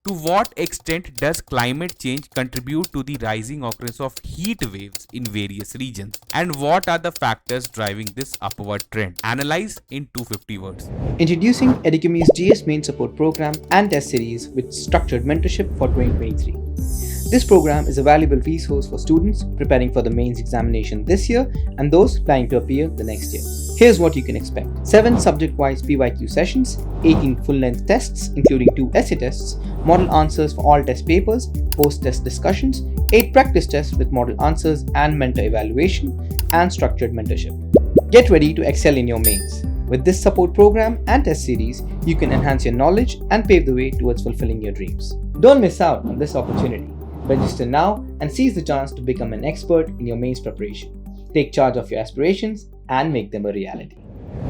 To what extent does climate change contribute to the rising occurrence of heat waves in various regions? And what are the factors driving this upward trend? Analyze in 250 words. Introducing Educamy's GS Main Support Program and Test Series with structured mentorship for 2023. This program is a valuable resource for students preparing for the mains examination this year and those planning to appear the next year. Here's what you can expect: 7 subject-wise PYQ sessions, 18 full-length tests including 2 essay tests, model answers for all test papers, post-test discussions, 8 practice tests with model answers and mentor evaluation, and structured mentorship. Get ready to excel in your mains. With this support program and test series, you can enhance your knowledge and pave the way towards fulfilling your dreams. Don't miss out on this opportunity. Register now and seize the chance to become an expert in your mains preparation. Take charge of your aspirations and make them a reality.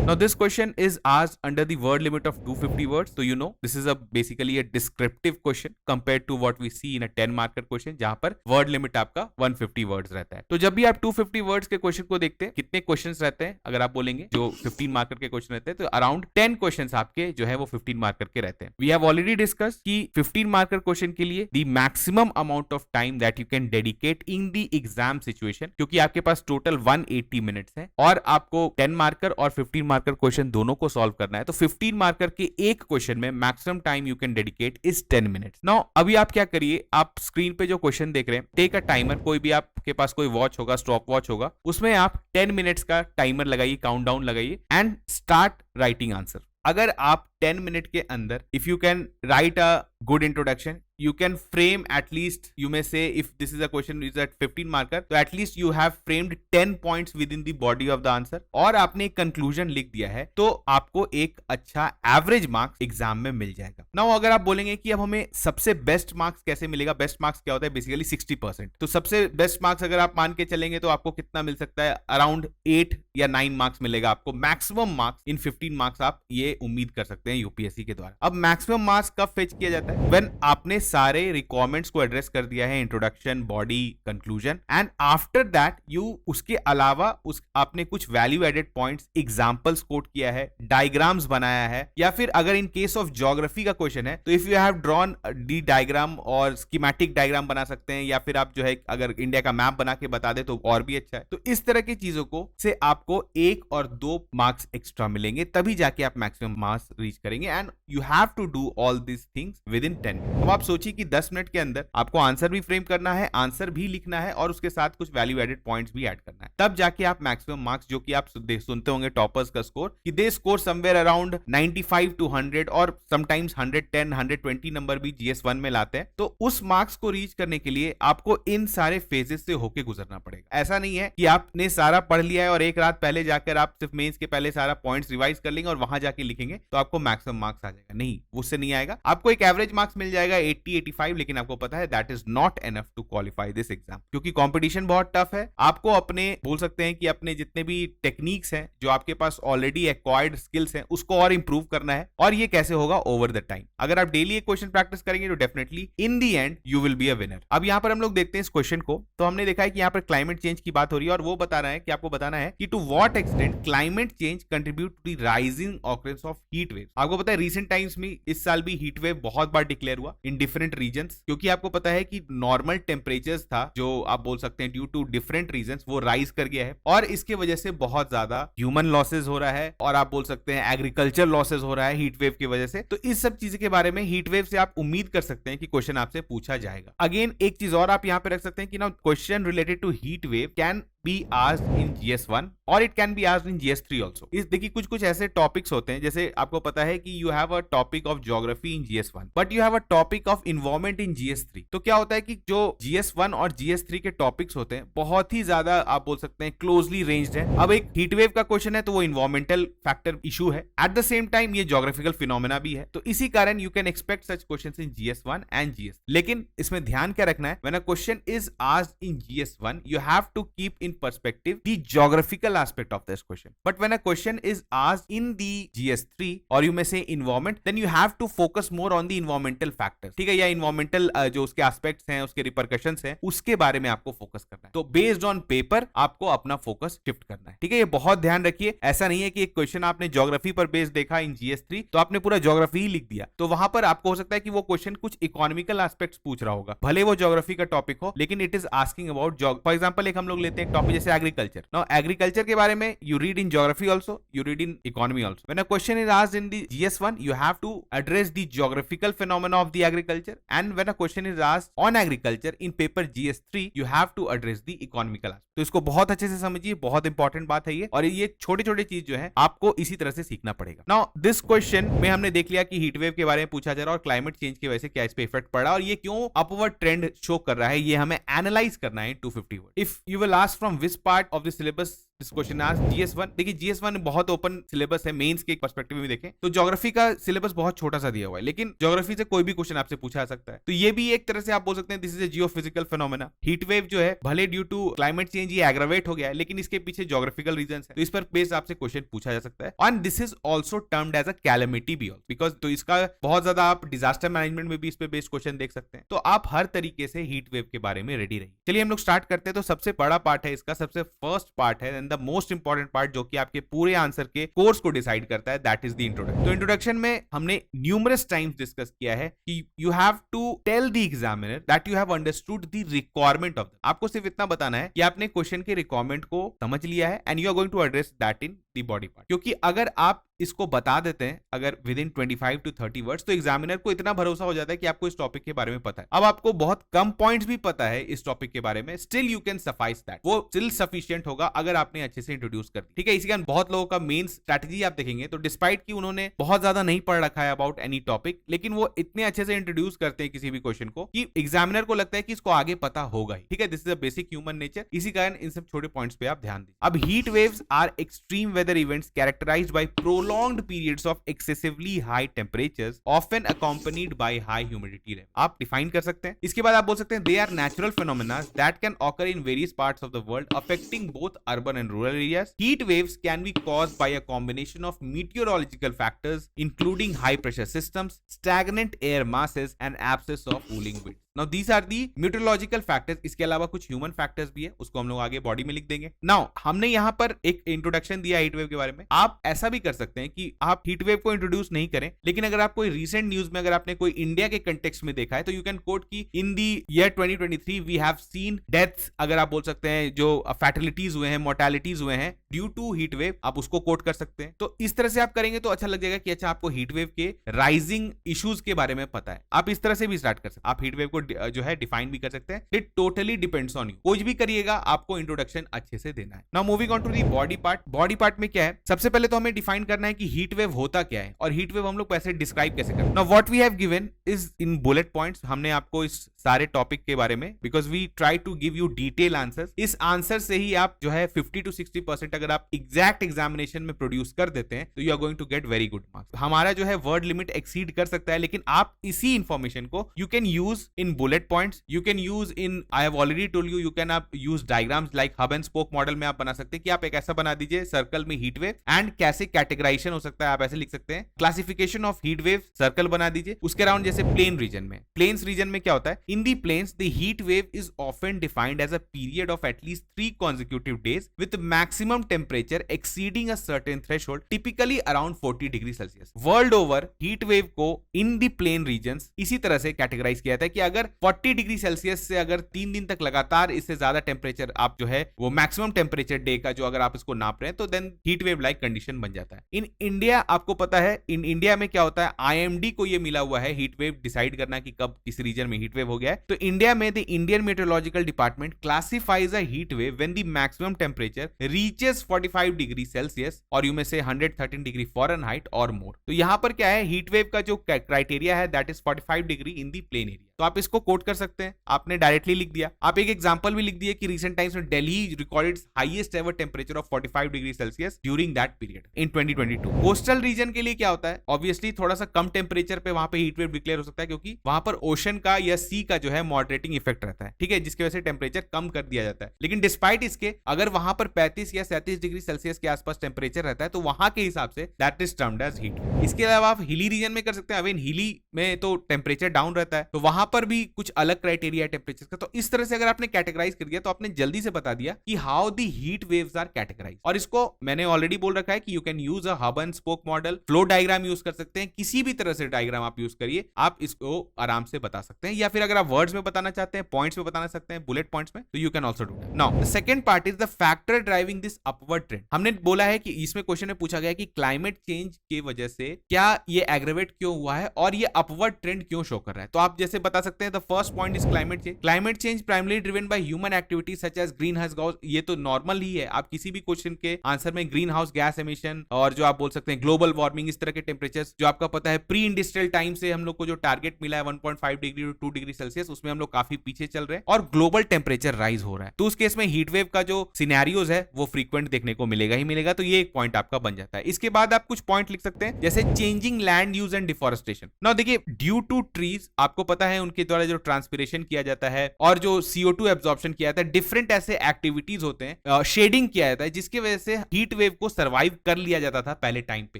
Now this question is asked under the word limit of 250 words. So you know this is basically a descriptive question compared to what we see in a 10 marker question जहां पर word limit आपका 150 words रहता है. तो जब भी आप 250 words के question को देखते हैं कितने questions रहते हैं, अगर आप बोलेंगे जो 15 marker के question रहते हैं तो अराउंड 10 questions आपके जो है वो 15 marker के रहते हैं. We have already discussed कि 15 marker question के लिए the maximum amount of time that you can dedicate in the exam situation, क्योंकि आपके पास total 180 minutes है और आपको 10 marker और 15 मार्कर क्वेश्चन दोनों को सॉल्व करना है. तो 15 मार्कर के एक क्वेश्चन में maximum time you can dedicate is 10 minutes. Now अभी आप क्या करिए, आप स्क्रीन पे जो क्वेश्चन देख रहे हैं, टेक अ टाइमर. कोई भी आपके पास कोई वॉच होगा, स्टॉप वॉच होगा, उसमें आप 10 मिनट्स का टाइमर लगाइए, काउंटडाउन लगाइए एंड स्टार्ट राइटिंग आंसर. अगर आप 10 मिनट के अंदर if you can write a good introduction, you can frame at least, you may say if this is a question is at 15 marker, तो at least you have framed 10 points within the body of the answer और आपने एक conclusion लिख दिया है, तो आपको एक अच्छा एवरेज मार्क्स एग्जाम में मिल जाएगा. नाउ अगर आप बोलेंगे कि अब हमें सबसे बेस्ट मार्क्स कैसे मिलेगा, बेस्ट मार्क्स क्या होता है, बेसिकली 60%. तो सबसे बेस्ट मार्क्स अगर आप मान के चलेंगे तो आपको कितना मिल सकता है, अराउंड 8 या 9 मार्क्स मिलेगा आपको. मैक्सिमम मार्क्स इन 15 मार्क्स आप ये उम्मीद कर सकते हैं यूपीएससी के द्वारा. अब मैक्सिमम मार्क्स कब फेच किया जाता है, व्हेन आपने सारे रिक्वायरमेंट्स को एड्रेस कर दिया है, introduction, body, conclusion, and after that you उसके अलावा आपने कुछ value added points, examples quote किया है, डायग्राम्स बनाया है, या फिर अगर इन केस ऑफ ज्योग्राफी का क्वेश्चन है तो if you have drawn the diagram और स्कीमेटिक डायग्राम बना सकते हैं, या फिर आप जो है अगर इंडिया का मैप बना के बता दे तो और भी अच्छा है. तो इस तरह की चीजों को से आपको 1 और 2 मार्क्स एक्स्ट्रा मिलेंगे, तभी जाके आप मैक्सिमम मार्क्स रीच करेंगे. And you have to do all this things within 10. अब आप सोचिए कि 10 मिनट के अंदर आपको आंसर भी फ्रेम करना है, आंसर भी लिखना है और उसके साथ कुछ वैल्यू एडेड पॉइंट्स भी ऐड करना है, तब जाके आप मैक्सिमम मार्क्स, जो कि आप सुनते होंगे टॉपर्स का स्कोर कि they score somewhere around 95 to 100 और समटाइम्स 110 120 नंबर भी GS1 में लाते हैं. तो उस मार्क्स को रीच करने के लिए आपको इन सारे फेजेस से होके गुजरना पड़ेगा. ऐसा नहीं है कि आपने सारा पढ़ लिया है और एक रात पहले जाकर आप सिर्फ मेंस के पहले सारा पॉइंट्स रिवाइज कर लेंगे और वहां जाके लिखेंगे तो आपको मैक्सिमम मार्क्स आ जाएगा. नहीं, उससे नहीं आएगा. आपको एक एवरेज मार्क्स मिल जाएगा 80-85, लेकिन आपको पता है that is not enough to qualify this exam, क्योंकि कंपटीशन बहुत टफ है. आपको अपने बोल सकते हैं कि अपने जितने भी टेक्निक्स हैं, जो आपके पास ऑलरेडी एक्वायर्ड स्किल्स हैं, उसको और इंप्रूव करना है. और ये कैसे होगा, ओवर द टाइम. अगर आप डेली एक क्वेश्चन प्रैक्टिस करेंगे तो definitely in the end you will be a winner. अब यहां पर हम लोग देखते हैं इस क्वेश्चन को, तो हमने देखा है कि यहां पर क्लाइमेट चेंज की बात हो रही है और वो बता रहा है कि आपको बताना है कि to what extent climate change contribute to the rising occurrence of heat wave. आपको पता है रिसेंट टाइम्स में इस साल भी हीट वेव बहुत बार डिक्लेयर हुआ इन डिफरेंट रीजन्स, क्योंकि आपको पता है कि नॉर्मल टेम्परेचर्स था जो आप बोल सकते हैं ड्यू टू डिफरेंट रीजंस वो राइज कर गया है और इसके वजह से बहुत ज्यादा ह्यूमन लॉसेस हो रहा है और आप बोल सकते हैं एग्रीकल्चर लॉसेस हो रहा है हीट वेव की वजह से. तो इस सब चीज के बारे में हीट वेव से आप उम्मीद कर सकते हैं कि क्वेश्चन आपसे पूछा जाएगा. अगेन एक चीज और आप यहां पे रख सकते हैं कि ना question related to heat wave can be asked in GS1 or it can be asked in GS3 also. इस देखिए कुछ ऐसे टॉपिक्स होते हैं, जैसे आपको पता है कि you have a topic of geography in GS1 but you have a topic of environment in GS3. तो क्या होता है कि जो GS1 और GS3 के टॉपिक्स होते हैं बहुत ही ज्यादा आप बोल सकते हैं क्लोजली रेंज्ड है. अब एक हीट वेव का क्वेश्चन है तो वो इन्वायरमेंटल फैक्टर इशू है, एट द सेम टाइम ये ज्योग्राफिकल फिनोमेना भी है. तो इसी कारण you can expect such questions in GS1 and GS. लेकिन इसमें ध्यान क्या रखना है, when a question is asked in GS1 you have to keep in perspective the geographical aspect of this question. But when a question is asked in the GS3 or you may say environment, then you have to focus more on the environmental factors. ठीक है, या environmental जो उसके aspects हैं, उसके repercussions हैं, उसके बारे में आपको फोकस करना है. तो based on paper आपको अपना फोकस शिफ्ट करना है. ठीक है, ये बहुत ध्यान रखिए. ऐसा नहीं है कि एक क्वेश्चन आपने ज्योग्राफी पर बेस देखा इन GS3 तो आपने पूरा ज्योग्राफी ही लिख दिया. तो वहां पर आपको हो सकता है कि वो क्वेश्चन कुछ इकोनॉमिकल एस्पेक्ट्स पूछ रहा होगा, भले वो ज्योग्राफी का टॉपिक हो, लेकिन it is asking about for example एक हम लोग लेते हैं टॉपिक जैसे एग्रीकल्चर. नाउ एग्रीकल्चर के बारे में you read in geography also, you read in economy also. When a question is asked in the GS1 you have to address the geographical phenomena of the agriculture, and when a question is asked on agriculture in paper GS3 you have to address the economical aspect. तो इसको बहुत अच्छे से समझिए, बहुत important बात है ये, और ये छोटे छोटे चीज जो है आपको इसी तरह से सीखना पड़ेगा. नाउ दिस क्वेश्चन में हमने देख लिया कि हीट वेव के बारे में पूछा जा रहा है और क्लाइमेट चेंज की वजह से क्या इस पे इफेक्ट पड़ रहा है और ये क्यों अपवर्ड ट्रेंड शो कर रहा है, ये हमें एनालाइज करना है 250 word. If you will ask from which part of the syllabus this question आज GS1, देखिए GS1 बहुत ओपन सिलेबस है, मेंस के पर्सपेक्टिव में देखें तो ज्योग्राफी का सिलेबस बहुत छोटा सा दिया हुआ है, लेकिन ज्योग्राफी से कोई भी क्वेश्चन आपसे पूछा जा सकता है. तो ये भी एक तरह से आप बोल सकते हैं this is a geophysical phenomena. Heat wave जो है भले ड्यू टू क्लाइमेट चेंज ये एग्रावेट हो गया है, लेकिन इसके पीछे ज्योग्राफिकल रीजंस है, तो इस पर बेस्ड आपसे क्वेश्चन पूछा जा सकता है. And this is also termed as a calamity भी ऑल्सो, बिकॉज तो इसका बहुत ज्यादा आप डिजास्टर मैनेजमेंट में भी इस पे बेस्ड क्वेश्चन देख सकते हैं. तो आप हर तरीके से हीट वेव के बारे में रेडी रहिए. चलिए हम लोग स्टार्ट करते हैं. तो सबसे बड़ा पार्ट है इसका, सबसे फर्स्ट पार्ट है and the most important part जो कि आपके पूरे आंसर के कोर्स को डिसाइड करता है, दैट इज द इंट्रोडक्शन. तो इंट्रोडक्शन में हमने न्यूमरस टाइम्स डिस्कस किया है कि you have to tell the examiner that you have understood the requirement of. आपको सिर्फ इतना बताना है कि आपने क्वेश्चन के रिक्वायरमेंट को समझ लिया है and you are going to address that in the body part. क्योंकि अगर आप इसको बता देते हैं अगर विद इन 25 to 30 वर्ड्स, तो एग्जामिनर को इतना भरोसा हो जाता है कि आपको इस टॉपिक के बारे में पता है. अब आपको बहुत कम पॉइंट्स भी पता है इस टॉपिक के बारे में, still you can suffice that. वो स्टिल सफिशिएंट होगा अगर आपने अच्छे से इंट्रोड्यूस कर दी. ठीक है, इसी कारण बहुत लोगों का मेन स्ट्रैटेजी आप देखेंगे तो डिस्पाइट कि उन्होंने बहुत ज्यादा नहीं पढ़ रखा है अबाउट एनी टॉपिक, लेकिन वो इतने अच्छे से इंट्रोड्यूस करते हैं किसी भी क्वेश्चन को कि एग्जामिनर को लगता है कि इसको आगे पता होगा ही. ठीक है, this is a basic human nature. इसी कारण इन सब छोटे पॉइंट्स पे आप ध्यान दीजिए. अब heat waves are extreme weather events characterised by prolonged periods of excessively high temperatures often accompanied by high humidity level. आप डिफाइन कर सकते हैं. इसके बाद आप बोल सकते हैं they are natural phenomena that can occur in various parts of the world affecting both urban and rural areas. Heat waves can be caused by a combination of meteorological factors including high pressure systems, stagnant air masses and absence of cooling winds. Now these are the meteorological factors. इसके अलावा कुछ human factors भी है, उसको हम लोग आगे body में लिख देंगे. नाउ हमने यहाँ पर एक इंट्रोडक्शन दिया हीट वेव के बारे में. आप ऐसा भी कर सकते हैं कि आप हीट वेव को इंट्रोड्यूस नहीं करें, लेकिन अगर आप कोई रीसेंट न्यूज में अगर आपने कोई इंडिया के कंटेक्स्ट में देखा है तो यू कैन कोट की in the year 2023 we have seen deaths, अगर आप बोल सकते हैं जो फैटलिटीज हुए हैं, मोर्टेलिटीज हुए हैं ड्यू टू हीट वेव, आप उसको कोट कर सकते हैं. तो इस तरह से आप करेंगे तो अच्छा लग जाएगा कि अच्छा आपको हीट वेव के राइजिंग इश्यूज के बारे में पता है. आप इस तरह से भी स्टार्ट कर सकते हैं. आप हीट वेव को जो है डिफाइन भी कर सकते हैं. It totally depends on you. कुछ भी करिएगा आपको इंट्रोडक्शन अच्छे से देना है. Now moving on to the body part. Body part में क्या है, सबसे पहले तो हमें डिफाइन करना है कि हीट वेव होता क्या है और हीट वेव हम लोग कैसे डिस्क्राइब कैसे करते हैं. Now what we have given is in bullet points. हमने आपको इस सारे टॉपिक के बारे में, because we try to give you detail answers, इस आंसर से ही आप जो है 50 to 60% अगर आप एग्जैक्ट एग्जामिनेशन में प्रोड्यूस कर देते हैं तो you are going to get very good marks. हमारा जो है वर्ड लिमिट एक्सीड कर सकता है, लेकिन आप इसी इंफॉर्मेशन को you can use in bullet points, you can use in, I have already told you can आप use diagrams like hub and spoke model में आप बना सकते हैं कि आप एक ऐसा बना दीजिए सर्कल में हीट वेव एंड कैसे कैटेगराइजेशन हो सकता है, आप ऐसे लिख सकते हैं classification of heat wave circle बना दीजिए. उसके अराउंड जैसे प्लेन रीजन में, प्लेन्स रीजन में क्या होता है, in the plains the heat wave is often defined as a period of at least 3 consecutive days with maximum temperature exceeding a certain threshold, typically around 40 degree Celsius. World over heat wave को इन दी plane regions इसी तरह से categorise किया जाता है कि अगर 40 degree Celsius से अगर 3 दिन तक लगातार इससे ज्यादा टेम्परेचर आप जो है वो मैक्सिमम टेम्परेचर डे का जो अगर आप इसको नाप रहे हैं तो then heat wave like condition बन जाता है. इन इंडिया आपको पता है, इन इंडिया में क्या होता है, IMD को ये मिला हुआ है हीट वेव डिसाइड करना कि कब किस रीजन में हीट वेव हो गया है. तो इंडिया में the Indian meteorological department classifies a heat wave when the maximum temperature reaches 45 degree Celsius और यू में से 113 डिग्री फॉरेनहाइट और मोर. तो यहां पर क्या है, हीट वेव का जो क्राइटेरिया है that is 45 degree in the plain area. तो आप इस इसको कोट कर सकते हैं, आपने डायरेक्टली लिख दिया। आप एक एग्जांपल भी लिख दिए कि रीसेंट टाइम्स में Delhi recorded highest ever temperature of 45 degree Celsius during that period in 2022। Coastal region के लिए क्या होता है, ऑब्वियसली थोड़ा सा कम टेंपरेचर पे वहां पे हीट वेव डिक्लेयर हो सकता है, क्योंकि वहां पर ओशन का या सी का जो है मॉडरेटिंग इफेक्ट रहता है, ठीक है, जिसकी वजह से टेंपरेचर कम कर दिया जाता है। लेकिन डिस्पाइट इसके अगर वहां पर 35 या 37 डिग्री सेल्सियस के आसपास टेंपरेचर रहता है तो वहां के हिसाब से that is termed as heat. इसके अलावा आप हिली रीजन में कर सकते हैं। अवेन हिली में तो टेंपरेचर डाउन रहता है, तो वहां पर भी कुछ अलग क्राइटेरिया है टेंपरेचर का। तो इस तरह से अगर आपने कैटेगराइज कर दिया तो आपने जल्दी से बता दिया कि how the heat waves are categorise. और इसको मैंने ऑलरेडी बोल रखा है कि you can use a hub and spoke model, flow diagram use कर सकते हैं, किसी भी तरह से डायग्राम आप यूज करिए, आप इसको आराम से बता सकते हैं। या फिर अगर आप वर्ड्स में बताना चाहते हैं, पॉइंट्स में बताना सकते हैं, बुलेट पॉइंट्स में, तो you can also do that. Now the second part is the factor driving this upward trend. हमने बोला है कि इसमें क्वेश्चन में पूछा गया कि क्लाइमेट चेंज की वजह से क्या ये एग्रेवेट क्यों हुआ है और ये अपवर्ड ट्रेंड क्यों शो कर रहा है। तो आप जैसे बता सकते हैं the first point is climate change. Climate change primarily driven by human activities such as green house gas. ये तो नॉर्मल ही है, आप किसी भी क्वेश्चन के आंसर में ग्रीन हाउस गैस एमिशन और जो आप बोल सकते हैं ग्लोबल वार्मिंग, इस तरह के टेम्परेचर्स जो आपका पता है प्री इंडस्ट्रियल टाइम से हम लोग को जो टारगेट मिला है 1.5 डिग्री टू 2 डिग्री सेल्सियस, उसमें हम लोग काफी पीछे चल रहे हैं और ग्लोबल टेम्परेचर राइज हो रहा है। तो उस केस में हीट वेव का जो सिनेरियोज है वो फ्रीक्वेंट देखने को मिलेगा ही मिलेगा। तो ये एक पॉइंट आपका बन जाता है। इसके बाद आप कुछ पॉइंट लिख सकते हैं जैसे changing land use and deforestation. Now देखिए, ड्यू टू ट्रीज आपको पता है उनके द्वारा जो ट्रांसपिरेशन किया जाता है और जो CO2 एब्जॉर्प्शन किया जाता है, डिफरेंट ऐसे एक्टिविटीज होते हैं, शेडिंग किया जाता है, जिसकी वजह से हीट वेव को सर्वाइव कर लिया जाता था पहले टाइम पे,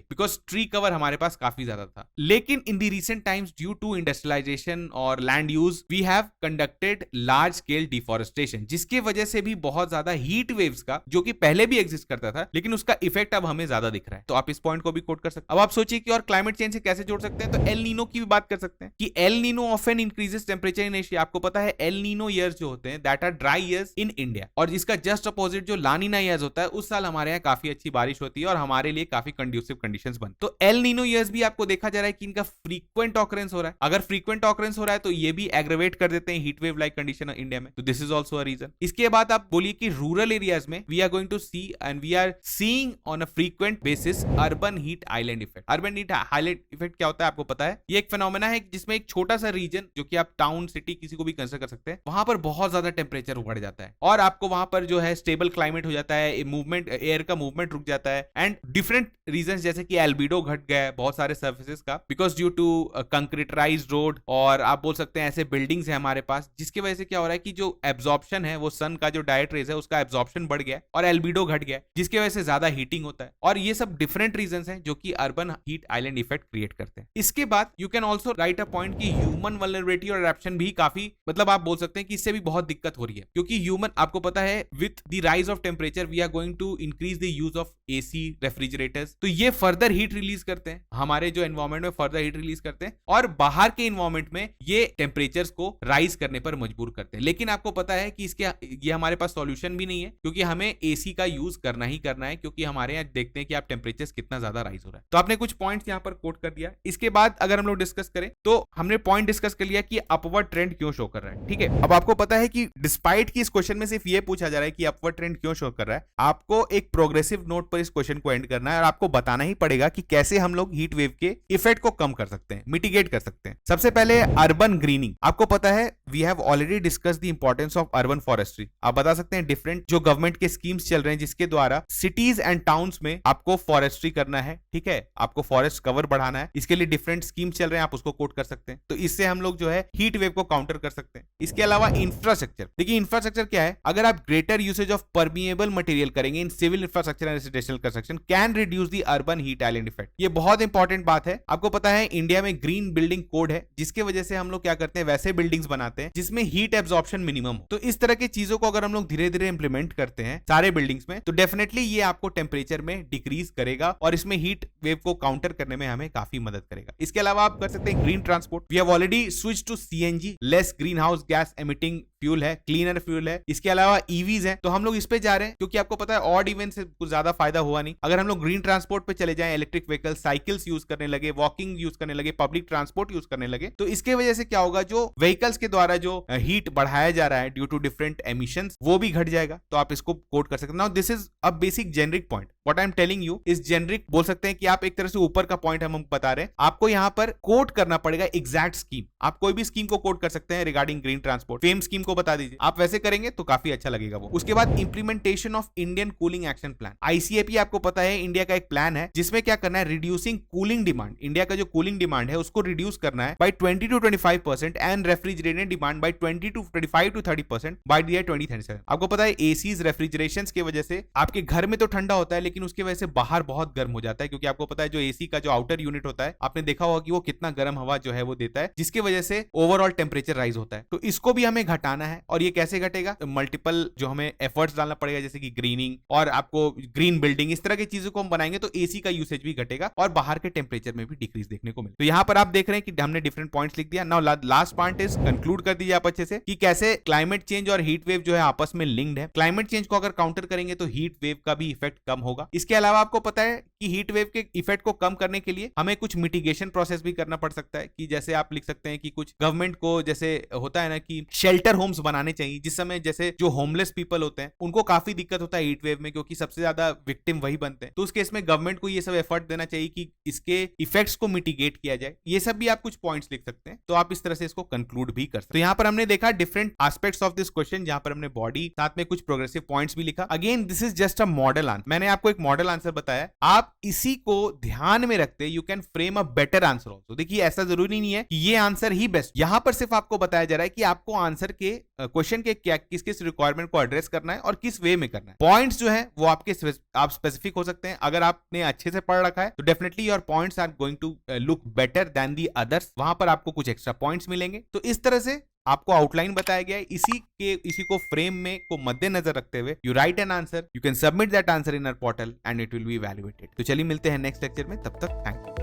बिकॉज ट्री कवर हमारे पास काफी ज्यादा था। लेकिन in the recent times due to industrialization और land use we have conducted large scale deforestation, जिसकी वजह से भी बहुत ज्यादा हीट वेव्स का, जो कि पहले भी एग्जिस्ट करता था लेकिन उसका इफेक्ट अब हमें ज्यादा दिख रहा है। तो आप इस पॉइंट को भी कोट कर सकते हैं। अब आप सोचिए कि और क्लाइमेट चेंज से कैसे जोड़ सकते हैं, तो एल नीनो की भी बात कर सकते हैं कि El Nino often increases temperature in Asia. आपको पता है एल नीनो ईयर्स जो होते हैं that are dry years in India, और इसका जस्ट अपोजिट जो लानिना ईयर्स होता है, उस साल हमारे यहाँ काफी अच्छी बारिश होती है और हमारे लिए काफी कंड्यूसिव कंडीशंस बन। तो एल नीनो ईयर्स भी आपको देखा जा रहा है कि इनका फ्रीक्वेंट ऑकरेंस हो रहा है। अगर फ्रीक्वेंट ऑकरेंस हो रहा है तो ये भी एग्रेवेट कर देते हैं heat wave like condition India में। तो this is also a reason. इसके बाद आप बोलिए कि रूरल एरियाज में we are going to see and we are seeing on a frequent basis urban heat island effect. Urban heat island effect क्या होता है आपको पता है, ये एक फिनोमेना है जिसमें एक छोटा सा रीजन, जो कि आप टाउन सिटी किसी को भी कंसिडर कर सकते हैं, वहां पर बहुत ज्यादा टेंपरेचर बढ़ जाता है और आपको वहां पर जो है स्टेबल क्लाइमेट हो जाता है, मूवमेंट, एयर का मूवमेंट रुक जाता है एंड डिफरेंट रीजंस जैसे कि एल्बिडो घट गया है बहुत सारे सर्फेसेस का, बिकॉज ड्यू टू कंक्रीटराइज्ड रोड, और आप बोल सकते हैं ऐसे बिल्डिंग्स है हमारे पास, जिसकी वजह से क्या हो रहा है कि जो एब्जॉर्प्शन है वो सन का जो डायरेक्ट रेज है उसका एब्जॉर्प्शन बढ़ गया और एल्बिडो घट गया, जिसकी वजह से ज्यादा हीटिंग होता है। और ये सब डिफरेंट रीजंस हैं जो कि urban heat island effect create करते हैं। इसके बाद you can also right a point कि ह्यूमन वल्नरेबिलिटी और एडैप्शन भी काफी, मतलब आप बोल सकते हैं कि इससे भी बहुत दिक्कत हो रही है, क्योंकि ह्यूमन, आपको पता है with the rise of temperature we are going to increase the use of AC, refrigerators, तो ये फर्दर हीट रिलीज करते हैं हमारे जो एनवायरमेंट में, फर्दर हीट रिलीज करते हैं और बाहर के एनवायरमेंट में ये टेम्परेचर्स को राइज करने पर मजबूर करते हैं। लेकिन आपको पता है कि इसके ये हमारे पास सॉल्यूशन भी नहीं है, क्योंकि हमें एसी का यूज करना ही करना है, क्योंकि हमारे यहाँ देखते हैं कि आप टेम्परेचर कितना ज्यादा राइज हो रहा है। तो आपने कुछ पॉइंट्स यहाँ पर कोट कर दिया। इसके बाद अगर हम लोग डिस्कस करें तो हमने पॉइंट डिस्कस कर लिया कि अपवर्ड ट्रेंड क्यों शो कर रहा है, ठीक है। अब आपको पता है कि डिस्पाइट की इस क्वेश्चन में सिर्फ ये पूछा जा रहा है कि अपवर्ड ट्रेंड क्यों शो कर रहा है, आपको एक प्रोग्रेसिव नोट पर इस क्वेश्चन को एंड करना है और आपको बताना ही पड़ेगा कि कैसे हम लोग हीट वेव के इफेक्ट को कम कर सकते हैं, मिटिगेट कर सकते हैं। सबसे पहले अर्बन ग्रीनिंग। आपको पता है we have already discuss the importance of urban forestry. आप बता सकते हैं डिफरेंट जो गवर्नमेंट के स्कीम्स चल रहे हैं जिसके द्वारा सिटीज एंड टाउन्स में आपको फॉरेस्ट्री करना है, ठीक है, आपको फॉरेस्ट कवर बढ़ाना है, इसके लिए डिफरेंट स्कीम चल रहे हैं, आप उसको कोट कर सकते हैं। तो इससे हम लोग जो है हीट वेव को काउंटर कर सकते हैं। इसके अलावा इंफ्रास्ट्रक्चर, देखिए इंफ्रास्ट्रक्चर क्या है, अगर आप greater usage of permeable material करेंगे in civil infrastructure and residential construction can reduce the urban heat island effect. ये बहुत इंपॉर्टेंट बात है। आपको पता है इंडिया में ग्रीन बिल्डिंग कोड है, जिसकी वजह से हम लोग क्या करते हैं, वैसे बिल्डिंग्स बनाते हैं जिसमें हीट एब्जॉर्प्शन मिनिमम हो। तो इस तरह की चीजों को अगर हम लोग धीरे धीरे इंप्लीमेंट करते हैं सारे बिल्डिंग्स में, तो डेफिनेटली ये आपको टेम्परेचर में डिक्रीज करेगा और इसमें हीट वेव को काउंटर करने में हमें काफी मदद करेगा। इसके अलावा आप कर सकते हैं green transport. We have already switch to CNG, less green house gas emitting fuel है, क्लीनर फ्यूल है। इसके अलावा ईवीज है, तो हम लोग इस पे जा रहे हैं क्योंकि आपको पता है ऑड इवन से कुछ ज्यादा फायदा हुआ नहीं। अगर हम लोग ग्रीन ट्रांसपोर्ट पे चले जाएं, इलेक्ट्रिक व्हीकल, साइकिल्स यूज करने लगे, वॉकिंग यूज करने लगे, पब्लिक ट्रांसपोर्ट यूज करने लगे, तो इसके वजह से क्या होगा, जो व्हीकल्स के द्वारा जो हीट बढ़ाया जा रहा है ड्यू टू डिफरेंट एमिशंस, वो भी घट जाएगा। तो आप इसको कोट कर सकते हैं। Now this is a basic generic point, what I am telling you is generic. बोल सकते हैं कि आप एक तरह से ऊपर का पॉइंट हम बता रहे हैं, आपको यहां पर कोट करना पड़ेगा एग्जैक्ट स्कीम। आप कोई भी स्कीम को कोट कर सकते हैं regarding green transport, fame scheme को बता दीजिए। आप वैसे करेंगे तो काफी अच्छा लगेगा वो। उसके बाद implementation of Indian cooling action plan, आईसीएपी आपको पता है इंडिया का एक प्लान है जिसमें क्या करना है, रिड्यूसिंग कूलिंग डिमांड, इंडिया का जो कूलिंग डिमांड है उसको रिड्यूस करना है by 20 to 25% and refrigerated demand by 20 to 25 to 30% by the year 2037। आपको पता है एसीज, रेफ्रिजरेशंस की वजह से आपके घर में तो ठंडा होता है लेकिन उसकी वजह से बाहर बहुत गर्म हो जाता है, क्योंकि आपको पता है जो एसी का जो आउटर यूनिट होता है, आपने देखा होगा कि वो कितना गर्म हवा जो है वो देता है, जिसकी वजह से ओवरऑल टेम्परेचर राइज होता है। तो इसको भी हमें घटाना है, और ये कैसे घटेगा, मल्टीपल जो हमें एफर्ट्स डालना पड़ेगा, जैसे कि ग्रीनिंग और आपको ग्रीन बिल्डिंग, इस तरह की चीजों को हम बनाएंगे तो एसी का यूसेज भी घटेगा और बाहर के टेम्परेचर में भी डिक्रीज देखने को मिले। तो यहां पर आप देख रहे हैं कि हमने डिफरेंट पॉइंट्स लिख दिया। Now last point is conclude कर दीजिए आप अच्छे से कि कैसे क्लाइमेट चेंज और हीट वेव जो है आपस में लिंक्ड है। क्लाइमेट चेंज को अगर काउंटर करेंगे तो हीट वेव का भी इफेक्ट कम होगा। इसके अलावा आपको पता है कि हीट वेव के इफेक्ट को कम करने के लिए हमें कुछ मिटिगेशन प्रोसेस भी करना पड़ सकता है, कि जैसे आप लिख सकते हैं कि कुछ गवर्नमेंट को, जैसे होता है ना कि शेल्टर होम्स बनाने चाहिए, जिस समय जैसे जो होमलेस पीपल होते हैं उनको काफी दिक्कत होता है हीट वेव में, क्योंकि सबसे ज्यादा विक्टिम वही बनते हैं। तो उस केस में गवर्नमेंट को ये सब एफर्ट देना चाहिए कि इसके इफेक्ट्स को मिटिगेट किया जाए। ये सब भी आप कुछ पॉइंट्स लिख सकते हैं, तो आप इस तरह से इसको कंक्लूड भी कर सकते हैं। तो यहां पर हमने देखा different aspects of this question, जहां पर हमने बॉडी साथ में कुछ प्रोग्रेसिव पॉइंट्स भी लिखा। Again this is just a model answer, मैंने आपको एक मॉडल आंसर बताया, आप इसी को ध्यान में रखते you can frame a better answer also. देखिए ऐसा जरूरी नहीं है कि ये आंसर ही बेस्ट, यहां पर सिर्फ आपको बताया जा रहा है कि आपको आंसर के क्वेश्चन के क्या किस किस रिक्वायरमेंट को एड्रेस करना है और किस वे में करना है। पॉइंट्स जो है वो आपके आप स्पेसिफिक हो सकते हैं। अगर आपने अच्छे से पढ़ रखा है तो definitely your points are going to look better than the others, वहां पर आपको कुछ एक्स्ट्रा पॉइंट्स मिलेंगे। तो इस तरह से आपको आउटलाइन बताया गया है, इसी को फ्रेम में को मद्देनजर रखते हुए you write an answer, you can submit that answer in our portal and it will be evaluated. तो चलिए मिलते हैं नेक्स्ट लेक्चर में, तब तक थैंक यू।